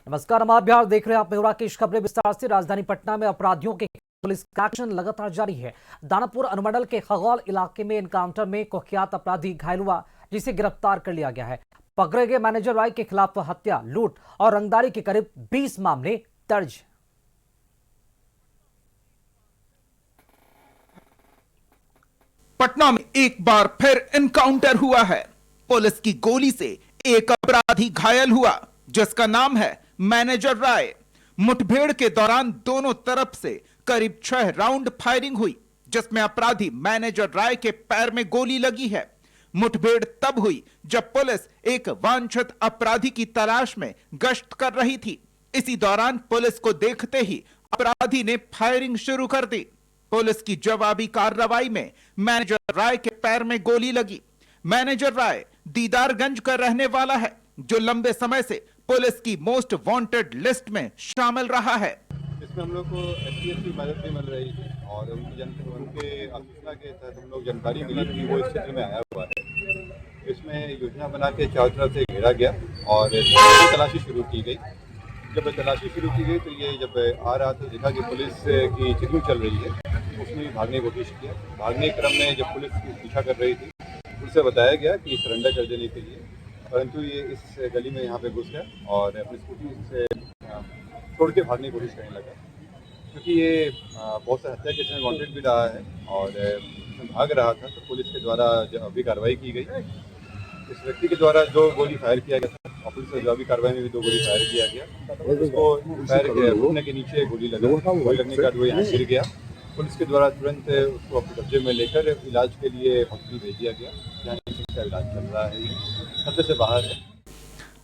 नमस्कार, हम आप बिहार देख रहे हैं। आप मेरा की खबरें विस्तार से। राजधानी पटना में अपराधियों के पुलिस का एक्शन लगातार जारी है। दानापुर अनुमंडल के खगौल इलाके में एनकाउंटर में कुख्यात अपराधी घायल हुआ, जिसे गिरफ्तार कर लिया गया है। पकड़े गए मैनेजर राय के खिलाफ हत्या, लूट और रंगदारी के करीब 20 मामले दर्ज। पटना में एक बार फिर एनकाउंटर हुआ है। पुलिस की गोली से एक अपराधी घायल हुआ, जिसका नाम है मैनेजर राय। मुठभेड़ के दौरान दोनों तरफ से करीब 6 राउंड फायरिंग हुई, जिसमें अपराधी मैनेजर राय के पैर में गोली लगी है। मुठभेड़ तब हुई जब पुलिस एक वांछित अपराधी की तलाश में गश्त कर रही थी। इसी दौरान पुलिस को देखते ही अपराधी ने फायरिंग शुरू कर दी। पुलिस की जवाबी कार्रवाई में मैनेजर राय के पैर में गोली लगी। मैनेजर राय दीदारगंज का रहने वाला है, जो लंबे समय से पुलिस की मोस्ट वांटेड लिस्ट में शामिल रहा है। इसमें हम लोग को एसटीएफ की मदद भी मिल रही है और उनके सूचना के तहत हम लोग जानकारी मिली कि वो इस क्षेत्र में आया हुआ है। इसमें योजना बना के चारों तरफ से घेरा गया और तलाशी शुरू की गई। जब तलाशी शुरू की गई तो ये जब आ रहा था, देखा कि पुलिस की चेकिंग चल रही है, उसने भागने की कोशिश किया। भागने के क्रम में जब पुलिस पीछा कर रही थी, उससे बताया गया कि सरेंडर कर देने के लिए, परंतु ये इस गली में यहाँ पे घुस गया और अपनी स्कूटी से छोड़ के भागने की कोशिश करने लगा। क्योंकि ये बहुत से हत्या केस में वांटेड भी रहा है और भाग रहा था, तो पुलिस के द्वारा जवाबी कार्रवाई की गई। इस व्यक्ति के द्वारा 2 गोली फायर किया गया था और पुलिस की जवाबी कार्रवाई में भी 2 गोली फायर किया गया। उसको पैर के घुटने के नीचे गोली लगा। गोली लगने के बाद वो यहाँ गिर गया। पुलिस के द्वारा तुरंत उसको अपने कब्जे में लेकर इलाज के लिए हॉस्पिटल भेज दिया गया, जहाँ इसका इलाज चल रहा है। खतरे से बाहर है।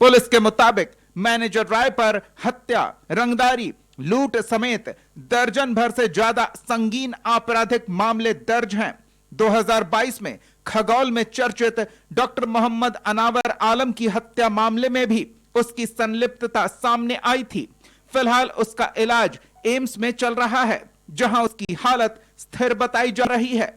पुलिस के मुताबिक मैनेजर राय पर हत्या, रंगदारी, लूट समेत दर्जन भर से ज्यादा संगीन आपराधिक मामले दर्ज हैं। 2022 में खगौल में चर्चित डॉक्टर मोहम्मद अनावर आलम की हत्या मामले में भी उसकी संलिप्तता सामने आई थी। फिलहाल उसका इलाज एम्स में चल रहा है, जहां उसकी हालत स्थिर बताई जा रही है।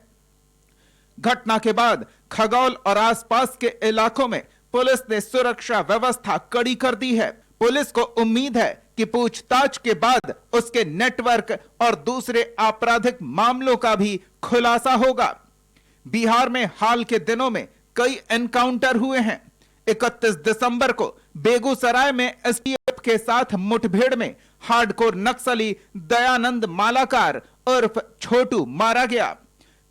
घटना के बाद खगौल और आसपास के इलाकों में पुलिस ने सुरक्षा व्यवस्था कड़ी कर दी है। पुलिस को उम्मीद है कि पूछताछ के बाद उसके नेटवर्क और दूसरे आपराधिक मामलों का भी खुलासा होगा। बिहार में हाल के दिनों में कई एनकाउंटर हुए हैं। 31 दिसंबर को बेगूसराय में एसटीएफ के साथ मुठभेड़ में हार्डकोर नक्सली दयानंद मालाकार उर्फ छोटू मारा गया।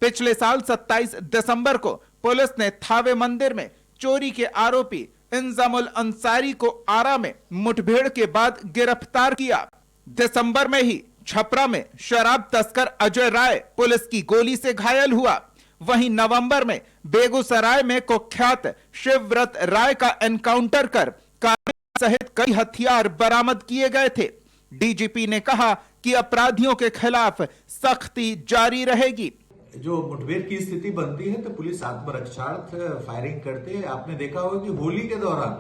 पिछले साल 27 दिसंबर को पुलिस ने थावे मंदिर में चोरी के आरोपी इंजामुल अंसारी को आरा में मुठभेड़ के बाद गिरफ्तार किया। दिसंबर में ही छपरा में शराब तस्कर अजय राय पुलिस की गोली से घायल हुआ। वहीं नवंबर में बेगूसराय में कुख्यात शिवव्रत राय का एनकाउंटर कर कारतूस सहित कई हथियार बरामद किए गए थे। डीजीपी ने कहा कि अपराधियों के खिलाफ सख्ती जारी रहेगी। जो मुठभेड़ की स्थिति बनती है तो पुलिस आत्मरक्षार्थ फायरिंग करते हैं। आपने देखा होगा कि होली के दौरान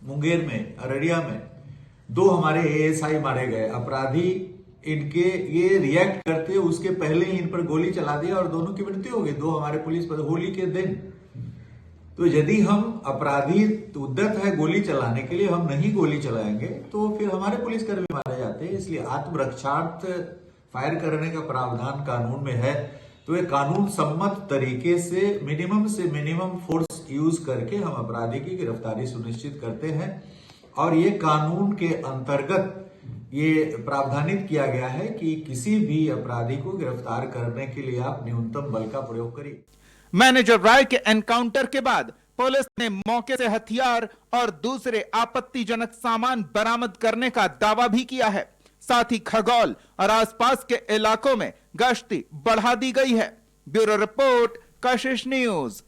मुंगेर में, अररिया में 2 हमारे एएसआई मारे गए। अपराधी इनके ये रिएक्ट करते, उसके पहले ही इन पर गोली चला दिया और दोनों की मृत्यु हो गई। 2 हमारे पुलिस पर होली के दिन। तो यदि हम अपराधी उद्यत है गोली चलाने के लिए, हम नहीं गोली चलाएंगे तो फिर हमारे पुलिसकर्मी मारे जाते हैं। इसलिए आत्मरक्षार्थ फायर करने का प्रावधान कानून में है। तो ये कानून सम्मत तरीके से मिनिमम फोर्स यूज करके हम अपराधी की गिरफ्तारी सुनिश्चित करते हैं। और ये कानून के अंतर्गत ये प्रावधानित किया गया है कि किसी भी अपराधी को गिरफ्तार करने के लिए आप न्यूनतम बल का प्रयोग करिए। मैनेजर राय के एनकाउंटर के बाद पुलिस ने मौके से हथियार और दूसरे आपत्तिजनक सामान बरामद करने का दावा भी किया है। साथ ही खगौल और आसपास के इलाकों में गश्ती बढ़ा दी गई है। ब्यूरो रिपोर्ट, कशिश न्यूज।